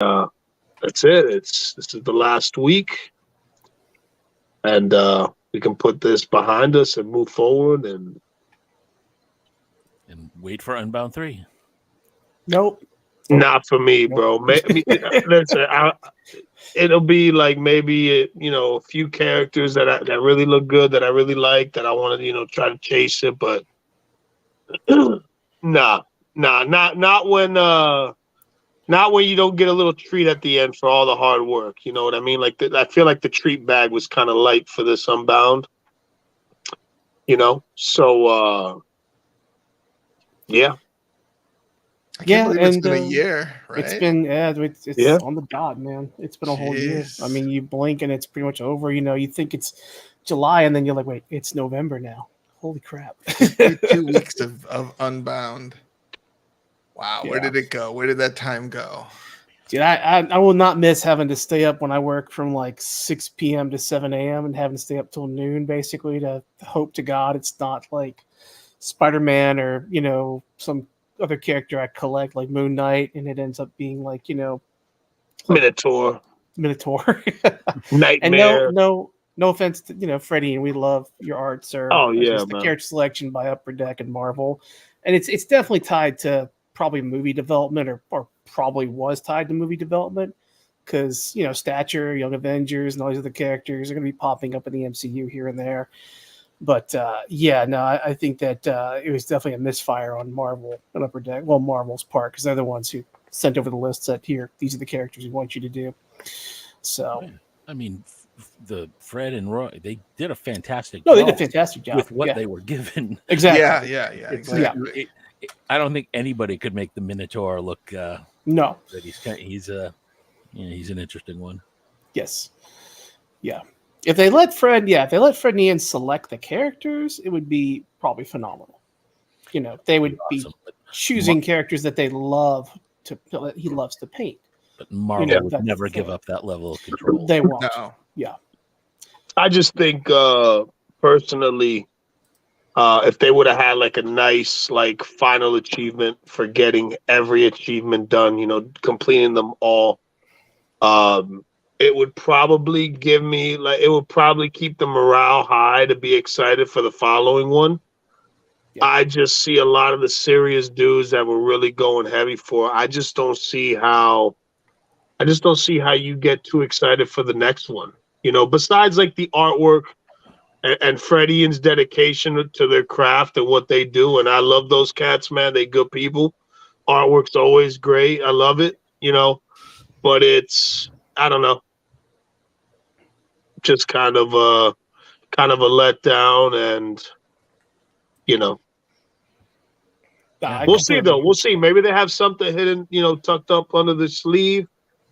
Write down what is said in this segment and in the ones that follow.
That's it. This is the last week, and we can put this behind us and move forward. And wait for Unbound 3. Nope. not for me, bro. Listen, it'll be like maybe a few characters that really look good, that I really like, that I want to try to chase it, but nah, not when you don't get a little treat at the end for all the hard work. You know what I mean? Like I feel like the treat bag was kind of light for this Unbound. So yeah. I can't believe it's been a year, right? It's been it's on the dot, man. It's been a whole year. I mean, you blink and it's pretty much over. You think it's July, and then you're like, wait, it's November now. Holy crap! 2 weeks of Unbound. Wow, where did it go? Where did that time go? Dude, I will not miss having to stay up when I work from like 6 p.m. to 7 a.m. and having to stay up till noon, basically, to hope to God it's not like Spider-Man or some other character I collect like Moon Knight, and it ends up being like Minotaur, Nightmare. And no offense to Freddie, and we love your art, sir. Oh yeah, just the character selection by Upper Deck and Marvel, and it's definitely tied to probably movie development, or probably was tied to movie development, because Stature, Young Avengers, and all these other characters are going to be popping up in the MCU here and there. But I think that it was definitely a misfire on Marvel and Upper Deck. Well, Marvel's part, because they're the ones who sent over the list, said, here, these are the characters we want you to do. So, I mean, the Fred and Roy, they did a fantastic job. No, they did a fantastic job with what they were given. Exactly. Yeah. Exactly. I don't think anybody could make the Minotaur look. No, that he's an interesting one. Yes. Yeah. If they let Fred and Ian select the characters, it would be probably phenomenal. They would be choosing characters that they love he loves to paint. But Marvel would never give up that level of control. They won't. No. Yeah. I just think personally, if they would have had like a nice like final achievement for getting every achievement done, completing them all, it would probably keep the morale high to be excited for the following one. Yeah. I just see a lot of the serious dudes that were really going heavy for. I just don't see how you get too excited for the next one. Besides like the artwork and Fred Ian's dedication to their craft and what they do. And I love those cats, man. They good people. Artwork's always great. I love it, but it's, I don't know, just kind of a letdown. And, we'll see though. We'll see. Maybe they have something hidden, tucked up under the sleeve.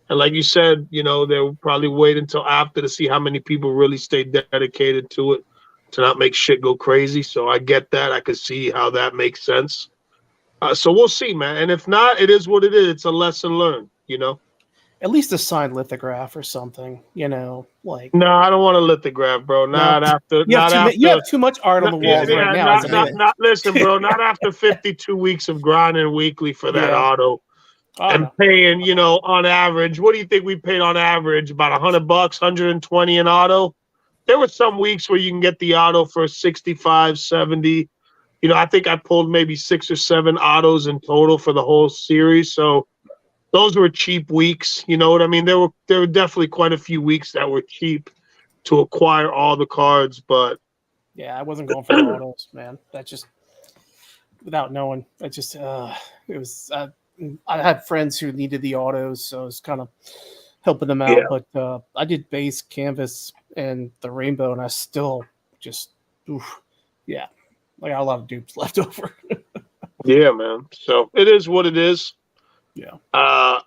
And like you said, they'll probably wait until after to see how many people really stay dedicated to it, to not make shit go crazy. So I get that. I could see how that makes sense. So we'll see, man. And if not, it is what it is. It's a lesson learned, At least a signed lithograph or something, like. No, I don't want a lithograph, bro. You have too much art on the walls right now. Listen, bro. Not after 52 weeks of grinding weekly for that auto. And paying, on average, what do you think we paid on average? About $100, 120 an auto. There were some weeks where you can get the auto for 65, 70. I think I pulled maybe 6 or 7 autos in total for the whole series. So those were cheap weeks. You know what I mean? There were definitely quite a few weeks that were cheap to acquire all the cards, but yeah, I wasn't going for the autos, man. That just, without knowing, it was. I had friends who needed the autos, so I was kind of helping them out. Yeah. But I did base, canvas, and the rainbow, and I still just, like I got a lot of dupes left over. Yeah, man. So it is what it is. Yeah.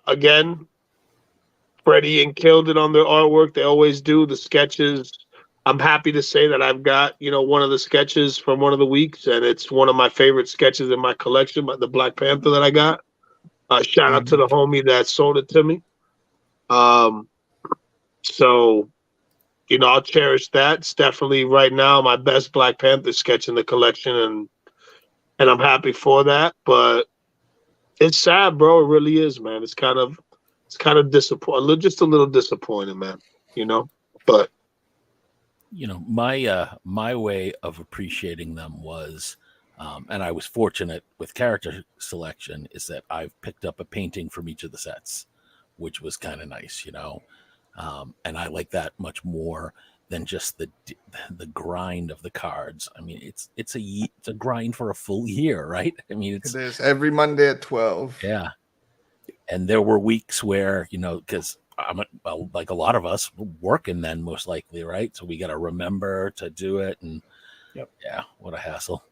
Again, Freddie and killed it on their artwork. They always do. The sketches. I'm happy to say that I've got, one of the sketches from one of the weeks, and it's one of my favorite sketches in my collection, the Black Panther that I got. Shout out to the homie that sold it to me. So, I'll cherish that. It's definitely right now my best Black Panther sketch in the collection, and I'm happy for that. But it's sad, bro. It really is, man. It's kind of it's kind of disappointing, just a little disappointing, man. You know, but my way of appreciating them was, and I was fortunate with character selection, is that I've picked up a painting from each of the sets, which was kind of nice, and I like that much more than just the grind of the cards. I mean, it's a grind for a full year, right? I mean, it is every Monday at 12. Yeah, and there were weeks where because like a lot of us working then, most likely, right? So we got to remember to do it, and yeah, what a hassle.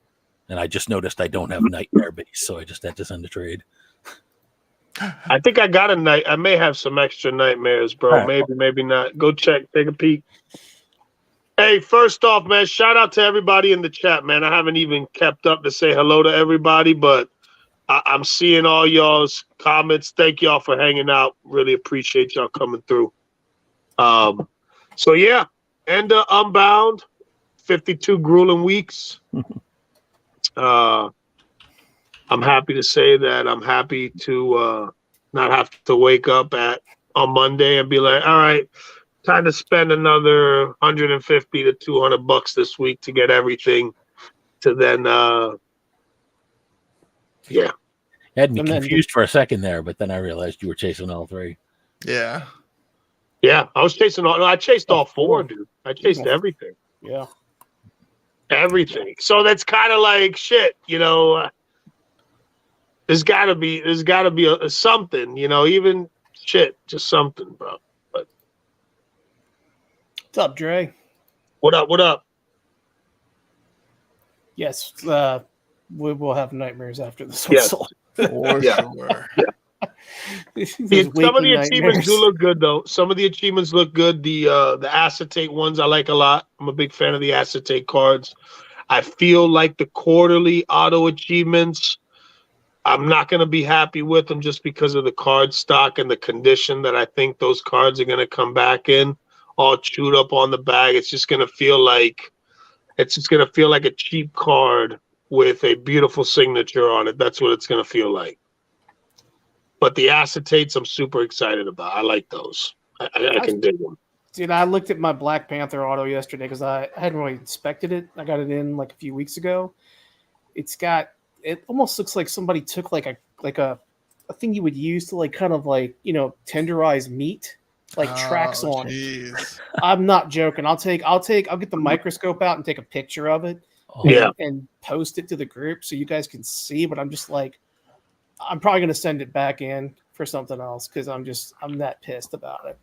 And I just noticed I don't have Nightmare base, so I just had to send a trade. I think I got I may have some extra nightmares, bro. Right. Maybe not. Go check, take a peek. Hey, first off, man, shout out to everybody in the chat, man. I haven't even kept up to say hello to everybody, but I'm seeing all y'all's comments. Thank y'all for hanging out. Really appreciate y'all coming through. So yeah, end of Unbound, 52 grueling weeks. I'm happy to say that I'm happy to not have to wake up on Monday and be like, all right, time to spend another 150 to 200 bucks this week to get everything. To then, yeah. Had me confused for a second there, but then I realized you were chasing all three. Yeah. Yeah, I was chasing all. No, I chased all four, dude. I chased everything. Yeah. Everything. So that's kind of like shit, there's got to be a something, even shit, just something, bro. But what's up, Dre? What up? Yes, we will have nightmares after this one. Yes. For sure. Yeah. Some of the achievements do look good, though. Some of the achievements look good. The acetate ones I like a lot. I'm a big fan of the acetate cards. I feel like the quarterly auto achievements, I'm not going to be happy with them just because of the card stock and the condition that I think those cards are going to come back in, all chewed up on the bag. It's just going to feel like a cheap card with a beautiful signature on it. That's what it's going to feel like. But the acetates, I'm super excited about. I like those. I can dig them. Dude, I looked at my Black Panther auto yesterday because I hadn't really inspected it. I got it in like a few weeks ago. It almost looks like somebody took like a thing you would use to like kind of like, tenderize meat, like tracks on it. I'm not joking. I'll get the microscope out and take a picture of it. And post it to the group so you guys can see, but I'm just like, I'm probably going to send it back in for something else because I'm that pissed about it.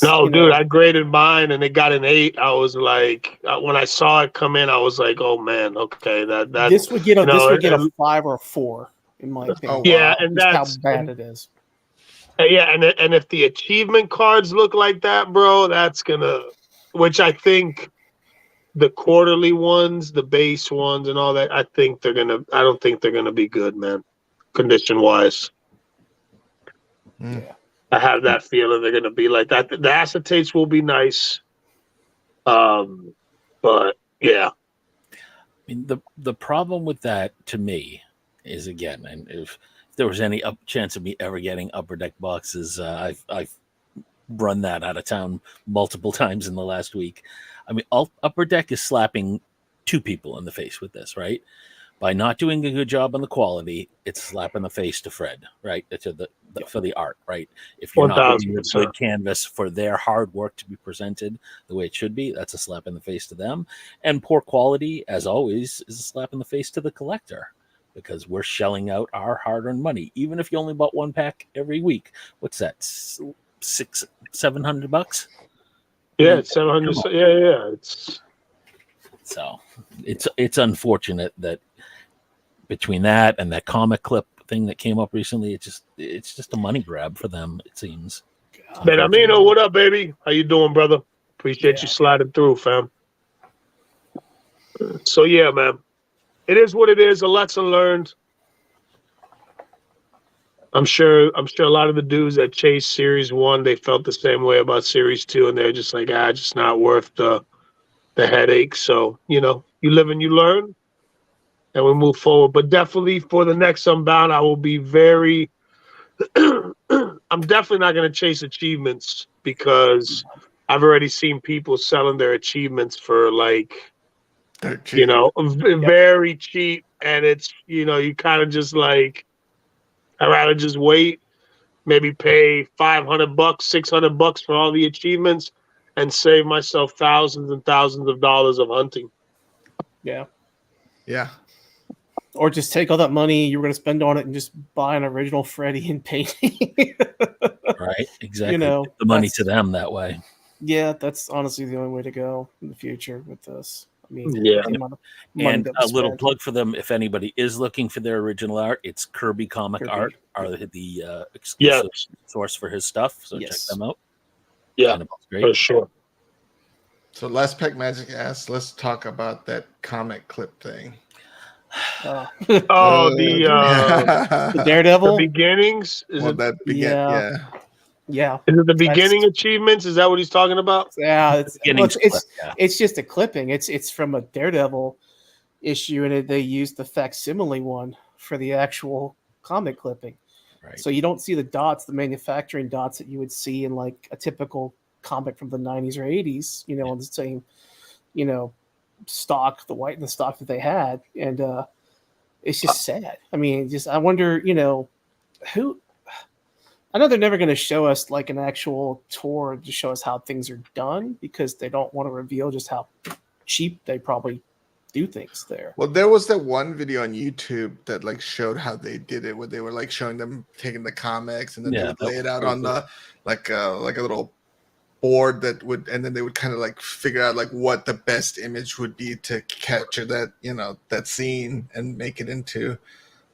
Dude, I graded mine and it got an 8. I was like, when I saw it come in, I was like, oh man, okay, that this would get a 5 or a 4 in my opinion. Oh, yeah, and that's how bad it is. Yeah, and if the achievement cards look like that, bro, that's gonna. Which I think the quarterly ones, the base ones, and all that, I don't think they're gonna be good, man. Condition wise. Yeah. I have that feeling they're going to be like that. The acetates will be nice. But yeah. I mean, the problem with that to me is, again, and if there was any chance of me ever getting Upper Deck boxes, I've run that out of town multiple times in the last week. I mean, Upper Deck is slapping 2 people in the face with this, right? By not doing a good job on the quality, it's slap in the face to Fred, right? For the art, right? If you're not getting a good canvas for their hard work to be presented the way it should be, that's a slap in the face to them. And poor quality, as always, is a slap in the face to the collector because we're shelling out our hard-earned money, even if you only bought 1 pack every week. What's that? $700? Yeah, it's 700. Yeah. It's unfortunate that between that and that comic clip thing that came up recently, it's just a money grab for them, it seems. Ben Amino, what up, baby? How you doing, brother? Appreciate you sliding through, fam. So yeah, man. It is what it is, a lesson learned. I'm sure a lot of the dudes that chased Series 1, they felt the same way about Series 2, and they're just like, just not worth the headache. So, you live and you learn. And we move forward. But definitely for the next Unbound, I will be very I'm definitely not going to chase achievements because I've already seen people selling their achievements for like, They're cheap. very cheap, and it's you kind of just like I'd rather just wait, maybe pay $500, $600 for all the achievements, and save myself thousands and thousands of dollars of hunting. Yeah. Yeah. Or just take all that money you were going to spend on it and just buy an original Freddy and painting. Right, exactly. Give the money to them that way. Yeah, that's honestly the only way to go in the future with this. I mean, yeah. And a little plug for them: if anybody is looking for their original art, it's Kirby Comic Art are the exclusive source for his stuff. So check them out. Yeah, great. For sure. So Last Pack Magic asks, let's talk about that comic clip thing. The Daredevil, the beginnings. Yeah. Is it the beginning achievements? Is that what he's talking about? Yeah, it's just a clipping. It's from a Daredevil issue, and they used the facsimile one for the actual comic clipping. Right. So you don't see the dots, the manufacturing dots that you would see in like a typical comic from the 90s or 80s, on the same, stock, the white and the stock that they had. And it's just sad. I mean, I wonder, who. I know they're never going to show us like an actual tour to show us how things are done because they don't want to reveal just how cheap they probably do things there. Well, there was that one video on YouTube that like showed how they did it, where they were like showing them taking the comics and then they would lay it out on the like a little board and then they would kind of like figure out like what the best image would be to capture that that scene and make it into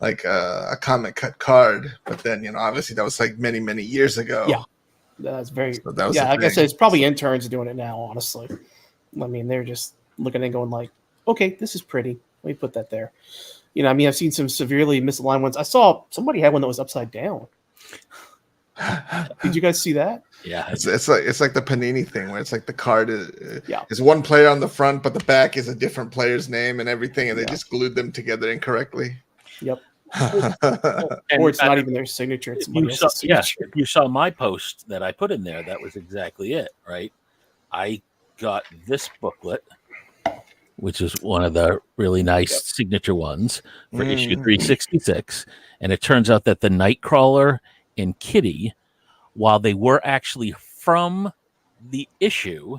like a comic cut card. But then obviously that was like many years ago. Yeah, that's very. So that was I guess it's probably interns doing it now. Honestly, I mean they're just looking and going like, okay, this is pretty. Let me put that there. I've seen some severely misaligned ones. I saw somebody had one that was upside down. Did you guys see that? Yeah, it's like the Panini thing where it's like the card is one player on the front, but the back is a different player's name and everything, and they just glued them together incorrectly. Yep. Or it's not even their signature. It's somebody else's signature. If you saw my post that I put in there, that was exactly it, right? I got this booklet, which is one of the really nice signature ones for issue 366. And it turns out that the Nightcrawler and Kitty, while they were actually from the issue,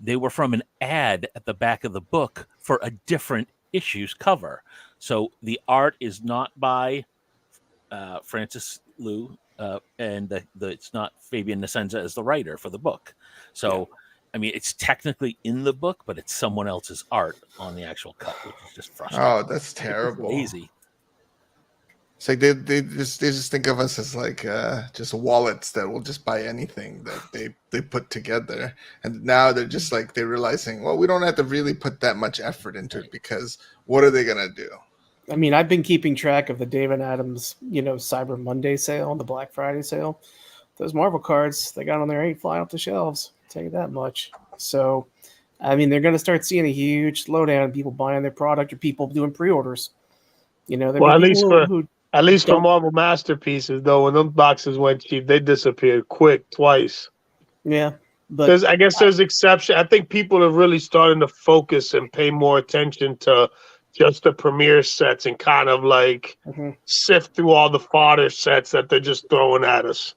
they were from an ad at the back of the book for a different issue's cover. So the art is not by Francis Liu, and it's not Fabian Nasenza as the writer for the book. So, I mean, it's technically in the book, but it's someone else's art on the actual cut, which is just frustrating. Oh, that's terrible. It's lazy. It's like they just think of us as like just wallets that will just buy anything that they put together, and now they're just like they're realizing, well, we don't have to really put that much effort into it because what are they gonna do? I mean, I've been keeping track of the David Adams, Cyber Monday sale, the Black Friday sale. Those Marvel cards they got on there ain't flying off the shelves. I'll tell you that much. So, I mean, they're gonna start seeing a huge slowdown in people buying their product or people doing pre-orders. Well, at least for Marvel Masterpieces, though, when those boxes went cheap, they disappeared quick twice. Yeah. But I guess there's exception. I think people are really starting to focus and pay more attention to just the premiere sets and kind of like sift through all the fodder sets that they're just throwing at us,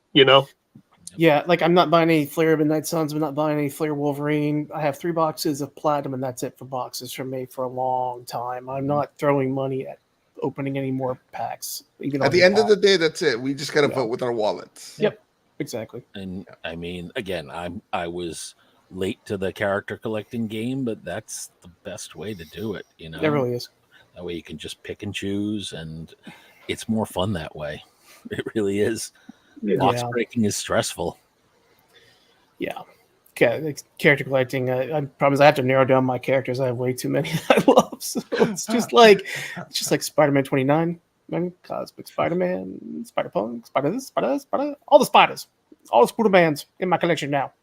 Yeah, like I'm not buying any Flare of Midnight Suns. I'm not buying any Flare Wolverine. I have 3 boxes of Platinum, and that's it for boxes from me for a long time. I'm not throwing money at opening any more packs. Even at the end of the day, that's it. We just got to vote with our wallets. Yep, exactly. And I mean, again, I was late to the character collecting game, but that's the best way to do it. It really is. That way you can just pick and choose, and it's more fun that way. It really is. Box breaking is stressful. Yeah. Okay, character collecting. I promise I have to narrow down my characters. I have way too many that I love. So it's just like Spider-Man 29, Cosmic Spider-Man, Spider-Punk, Spider, all the spiders, all the Spider-Mans in my collection now.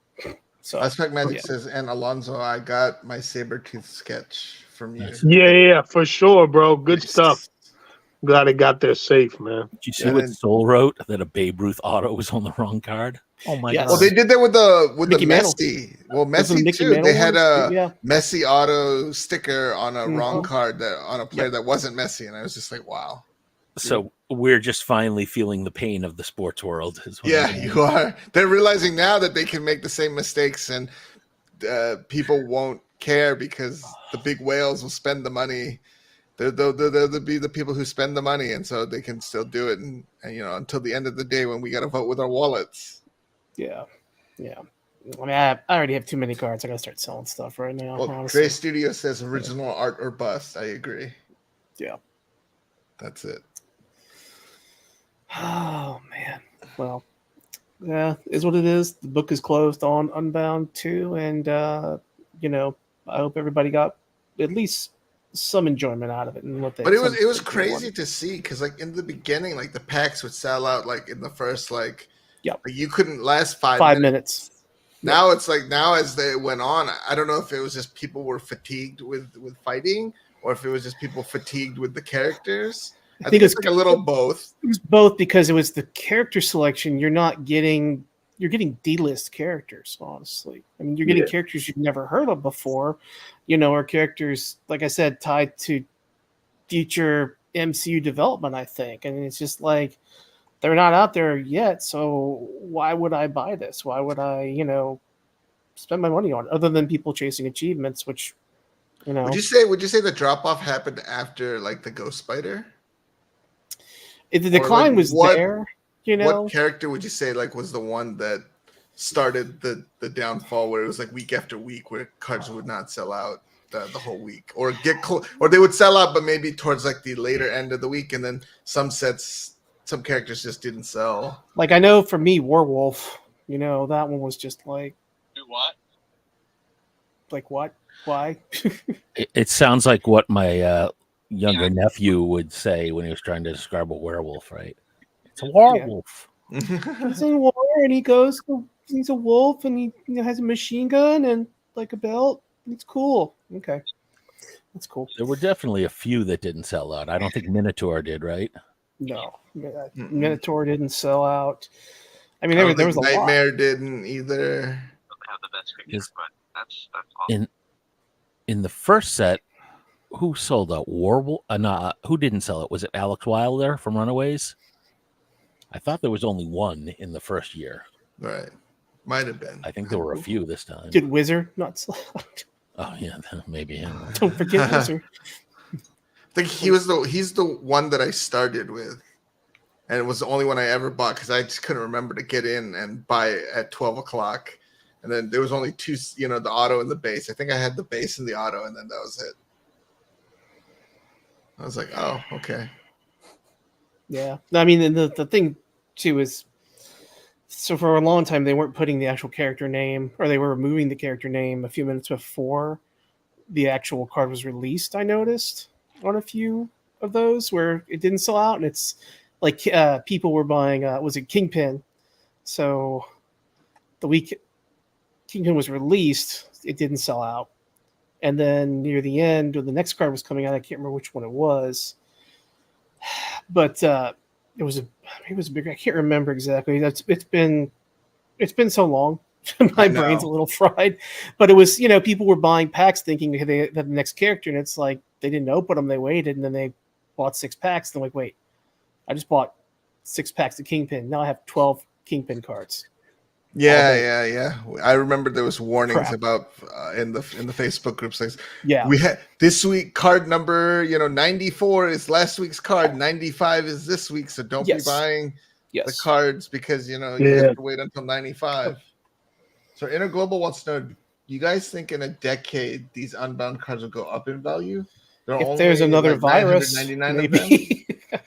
So Aspect Magic says, and Alonzo, I got my Sabretooth sketch from you. Yeah, for sure, bro. Good stuff. Glad it got there safe, man. Did you see what Soul wrote? That a Babe Ruth auto was on the wrong card? Oh my god! Well, they did that with the Mickey Mantle. Messi. Well, Messi too. They had a Messi auto sticker on a wrong card on a player that wasn't Messi, and I was just like, wow. So we're just finally feeling the pain of the sports world. Yeah, you are. They're realizing now that they can make the same mistakes, and people won't care because the big whales will spend the money. They'll be the people who spend the money, and so they can still do it. And until the end of the day when we got to vote with our wallets. Yeah. I mean, I already have too many cards. I got to start selling stuff right now. Well, Trey Studio says original art or bust. I agree. Yeah. That's it. Oh, man. Well, yeah, is what it is. The book is closed on Unbound 2, and, I hope everybody got at least some enjoyment out of it. And but it was crazy to see, because, like, in the beginning, like, the packs would sell out, like, in the first, like, you couldn't last 5 minutes. Now it's like, now as they went on, I don't know if it was just people were fatigued with fighting, or if it was just people fatigued with the characters. I think it's like a little both. It was both, because it was the character selection. You're getting D-list characters, honestly. I mean, you're getting characters you've never heard of before, or characters, like I said, tied to future MCU development, I think. And it's just like, they're not out there yet, so why would I buy this? Why would I, spend my money on it, other than people chasing achievements, which, Would you say the drop-off happened after, like, the Ghost Spider? The decline was there, What character would you say, like, was the one that started the downfall, where it was like week after week where cards would not sell out the whole week, or or they would sell out, but maybe towards like the later end of the week, and then some characters just didn't sell. Like, I know for me, Werewolf, that one was just like, do what? Like, what? Why? It sounds like what my younger nephew would say when he was trying to describe a werewolf, right? It's a werewolf. He's in war, and he's a wolf, and he has a machine gun and like a belt. It's cool. Okay, that's cool. There were definitely a few that didn't sell out. I don't think Minotaur did, right? No, Minotaur didn't sell out. I mean, there was a Nightmare lot. Didn't either. Don't have the best figures, but that's awesome. In the first set, who sold out? Warwolf? Who didn't sell it? Was it Alex Wilder from Runaways? I thought there was only one in the first year. Right. Might have been. I think there were a few this time. Did Wizard not sell out? Oh, yeah, maybe him. Don't forget Wizard. I think he's the one that I started with. And it was the only one I ever bought, because I just couldn't remember to get in and buy it at 12 o'clock. And then there was only two, the auto and the base. I think I had the base and the auto, and then that was it. I was like, oh, okay. Yeah. I mean, the thing, too, is, so for a long time, they weren't putting the actual character name, or they were removing the character name a few minutes before the actual card was released, I noticed, on a few of those where it didn't sell out. And it's like people were buying, was it Kingpin? So the week Kingpin was released, it didn't sell out. And then near the end, when the next card was coming out, I can't remember which one it was, but it was a bigger. I can't remember exactly. It's been so long. My brain's a little fried. But it was, people were buying packs thinking they had the next character, and it's like they didn't open them. They waited, and then they bought 6 packs. And they're like, wait, I just bought 6 packs of Kingpin. Now I have 12 Kingpin cards. Yeah. I remember there was warnings about in the Facebook groups. Like, we had this week card number, 94 is last week's card, 95 is this week. So don't be buying the cards because you have to wait until 95. So Interglobal wants to know: you guys think in a decade these Unbound cards will go up in value? If there's another virus, maybe.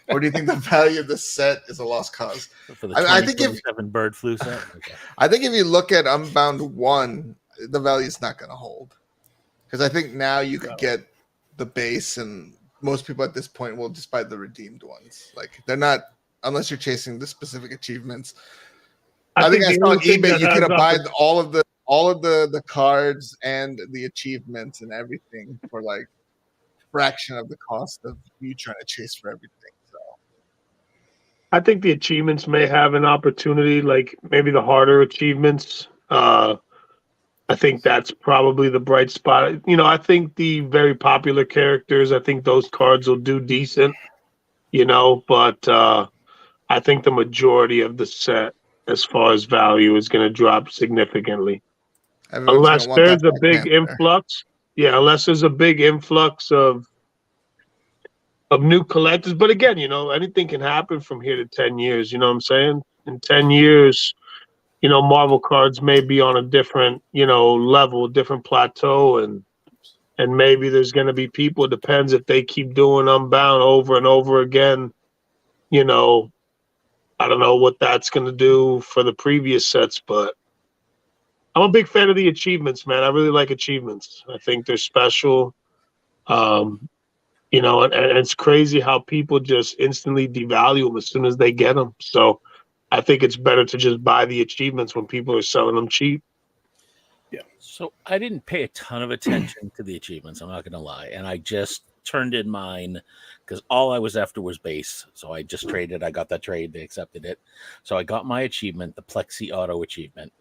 Or do you think the value of the set is a lost cause? For the I think if bird flu set. Okay. I think if you look at Unbound 1, the value is not going to hold, because I think now you could get the base, and most people at this point will just buy the redeemed ones. Like, they're not, unless you're chasing the specific achievements. I think I saw on eBay you could buy all of the cards and the achievements and everything for like fraction of the cost of you trying to chase for everything. So I think the achievements may have an opportunity, like maybe the harder achievements. I think that's probably the bright spot. I think the very popular characters, I think those cards will do decent, but I think the majority of the set, as far as value, is going to drop significantly. Everyone's gonna Unless want that there's a Black big Panther. influx. Yeah, unless there's a big influx of new collectors. But again, anything can happen from here to 10 years. You know what I'm saying? In 10 years, Marvel cards may be on a different, level, different plateau, and maybe there's going to be people. It depends if they keep doing Unbound over and over again. I don't know what that's going to do for the previous sets, but I'm a big fan of the achievements, man. I really like achievements. I think they're special. Um, and it's crazy how people just instantly devalue them as soon as they get them. So I think it's better to just buy the achievements when people are selling them cheap. Yeah. So I didn't pay a ton of attention to the achievements. I'm not going to lie. And I just turned in mine because all I was after was base. So I just traded. I got that trade. They accepted it. So I got my achievement, the Plexi Auto achievement.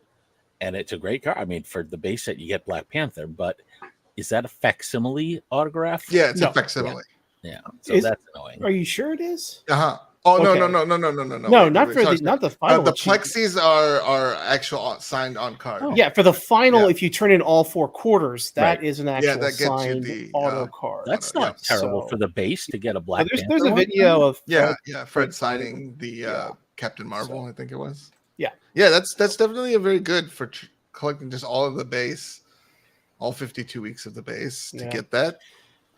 And it's a great card. I mean, for the base set, you get Black Panther. But is that a facsimile autograph? Yeah, it's No. a facsimile. Yeah. So that's annoying. Are you sure it is? Uh-huh. Oh, Okay. no. No, Wait, not for sorry. not the final. The achievement. plexis are actual signed on card. Oh. Yeah, for the final, Yeah. if you turn in all 4 quarters, that Right. is an actual that gets you signed the, auto card. That's not terrible So- for the base to get a Black Panther. There's a one. video of Yeah, Fred- Fred signing the Yeah. Captain Marvel, I think it was. Yeah. Yeah, that's definitely a very good for collecting just all of the base, all 52 weeks of the base to Yeah. get that.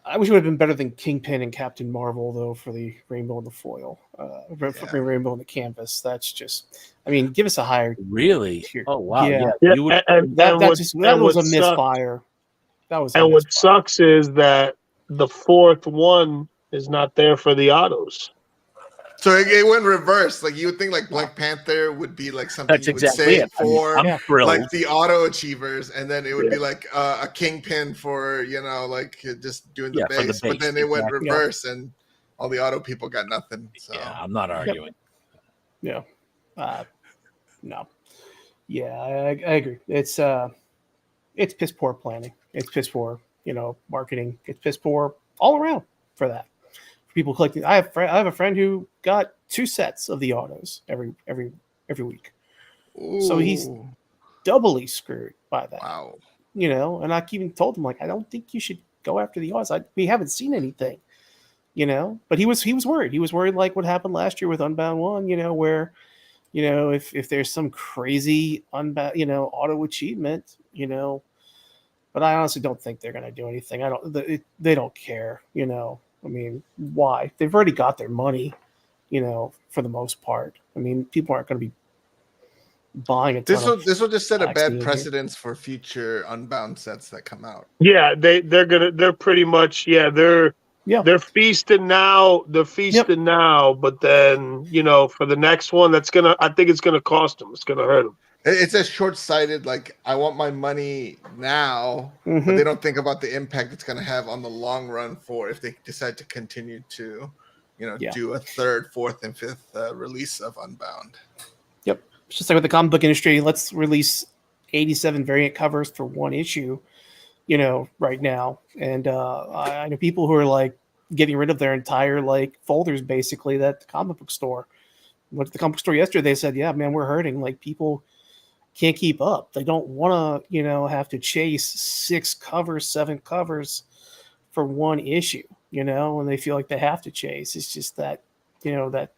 I wish it would have been better than Kingpin and Captain Marvel, though, for the Rainbow and the Foil. For Rainbow and the Canvas. That's just, I mean, give us a higher Really? tier. Oh wow! Yeah. Yeah, you would. That what was a sucks- misfire. That was. And what sucks is that the fourth one is not there for the autos. So it went reverse. Like you would think, like Black Panther would be like something That's you would exactly save it. I mean, for I'm thrilled. like the auto achievers, and then it would Yeah. be like a Kingpin for like just doing the, for the base. But base, then it went exactly. reverse, and all the auto people got nothing. So Yeah, I'm not arguing. Yeah. No. Yeah, I agree. It's piss poor planning. It's piss poor, marketing. It's piss poor all around for that. For people collecting, I have a friend who got 2 sets of the autos every week. So he's Ooh, doubly screwed by that. wow. And I even told him, like, I don't think you should go after the autos. We haven't seen anything. But he was worried. He was worried like what happened last year with Unbound 1, where if there's some crazy Unbound, auto achievement, but I honestly don't think they're going to do anything. They don't care, I mean, why? They've already got their money, for the most part. I mean, people aren't going to be buying it. This will just set a bad vaccine precedence for future Unbound sets that come out. Yeah, they're pretty much they're feasting now. They're feasting now, but then for the next one, I think it's gonna cost them. It's gonna hurt them. It's a short-sighted, like I want my money now, but they don't think about the impact it's going to have on the long run for if they decide to continue to, do a 3rd, 4th, and 5th release of Unbound. Yep, it's just like with the comic book industry. Let's release 87 variant covers for 1 issue, right now, and I know people who are like getting rid of their entire like folders, basically, that the comic book store. Went to the comic book store yesterday. They said, "Yeah, man, we're hurting. Like people can't keep up. They don't want to, have to chase 6 covers, 7 covers for 1 issue, and they feel like they have to chase. It's just that, that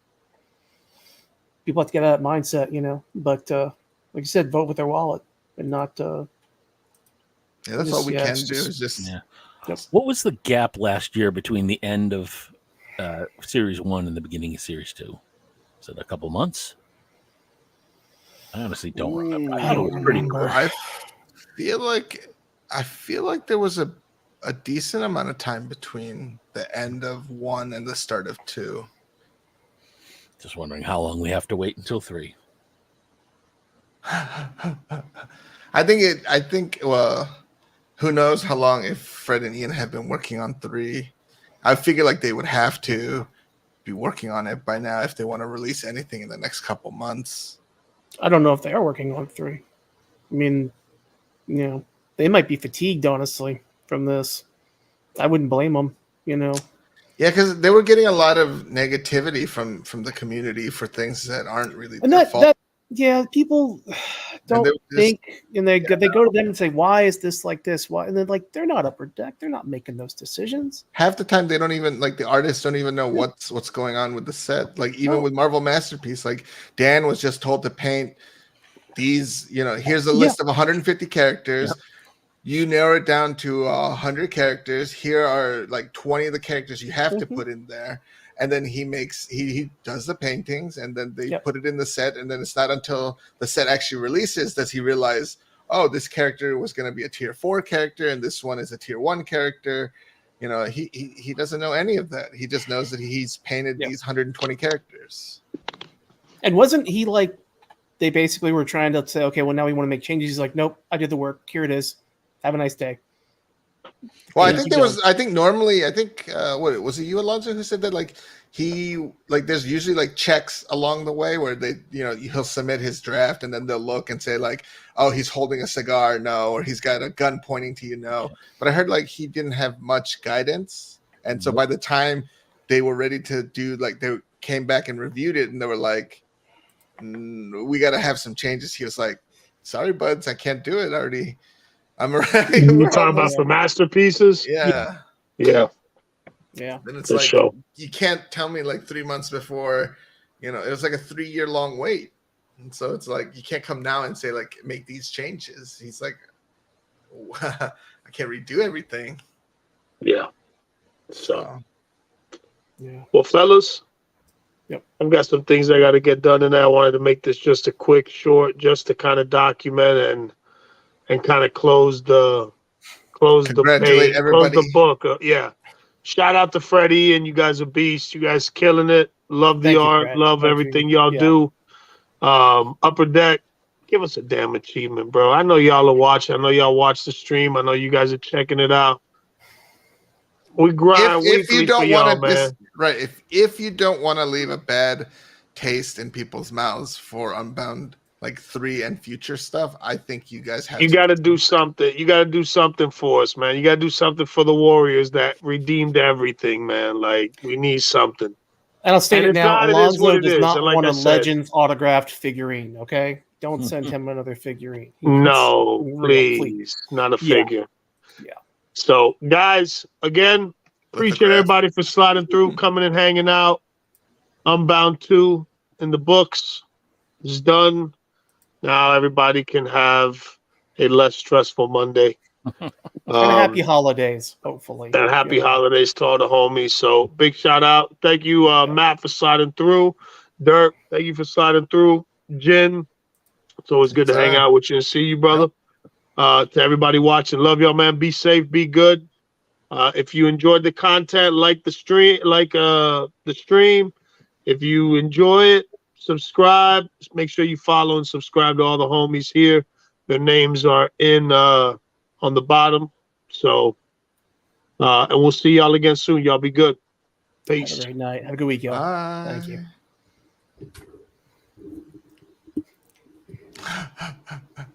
people have to get out of that mindset, but like you said, vote with their wallet and not. Yeah, that's all we can do is just. Yeah. Yep. What was the gap last year between the end of Series 1 and the beginning of Series 2? Is it a couple months? I honestly don't remember. I think it was pretty quick. I feel like there was a decent amount of time between the end of 1 and the start of 2. Just wondering how long we have to wait until 3. I think who knows how long if Fred and Ian have been working on 3. I figure like they would have to be working on it by now if they want to release anything in the next couple months. I don't know if they are working on 3. I mean, they might be fatigued, honestly, from this. I wouldn't blame them, Yeah, because they were getting a lot of negativity from the community for things that aren't really their fault. People don't think, and they go to them and say, "Why is this like this? Why?" And then they're not Upper Deck. They're not making those decisions. Half the time, they don't even the artists don't even know what's going on with the set. Like even with Marvel Masterpiece, like Dan was just told to paint these. Here's a list of 150 characters. Yeah. You narrow it down to 100 characters. Here are 20 of the characters you have to put in there. And then he does the paintings, and then they put it in the set. And then it's not until the set actually releases does he realize, oh, this character was going to be a tier 4 character, and this one is a tier 1 character. He doesn't know any of that. He just knows that he's painted these 120 characters. And wasn't he they basically were trying to say, okay, well, now we want to make changes. He's like, nope, I did the work. Here it is. Have a nice day. Well, I think normally, what was it, you, Alonso, who said that there's usually checks along the way where they, he'll submit his draft and then they'll look and say oh, he's holding a cigar, no, or he's got a gun pointing to you, no. But I heard he didn't have much guidance, and so by the time they were ready to do, they came back and reviewed it, and they were like, we got to have some changes. He was like, sorry, buds, I can't do it. I'm already. You're talking about for masterpieces? Yeah. Yeah. Then it's you can't tell me 3 months before, it was a 3-year long wait. And so it's you can't come now and say make these changes. He's like, I can't redo everything. Yeah. So. Yeah. Well, fellas. Yep. I've got some things I got to get done, and I wanted to make this just a quick, short, just to kind of document and kind of close the page, close the book. Yeah. Shout out to Freddie, and you guys are beasts. You guys killing it. Love the art. Brad. Love everything y'all do. Upper Deck, give us a damn achievement, bro. I know y'all are watching. I know y'all watch the stream. I know you guys are checking it out. We grind weekly for y'all, man. Right. If you don't want to leave a bad taste in people's mouths for Unbound 3 and future stuff, I think you guys have. You got to do something. You got to do something for us, man. You got to do something for the Warriors that redeemed everything, man. We need something. And I'll state it now: Alonso does not want a Legends autographed figurine. Okay, don't send him another figurine. No, please, not a figure. Yeah. So, guys, again, appreciate everybody for sliding through, coming and hanging out. Unbound 2 in the books is done. Now everybody can have a less stressful Monday. And happy holidays, hopefully. And happy holidays to all the homies. So big shout out. Thank you, Matt, for sliding through. Dirk, thank you for sliding through. Jen, it's always good to hang out with you and see you, brother. To everybody watching, love y'all, man. Be safe, be good. If you enjoyed the content, like the stream. If you enjoy it, subscribe. Just make sure you follow and subscribe to all the homies here. Their names are in on the bottom. So, and we'll see y'all again soon. Y'all be good. Peace. Have a great night. Have a good week, y'all. Bye. Thank you.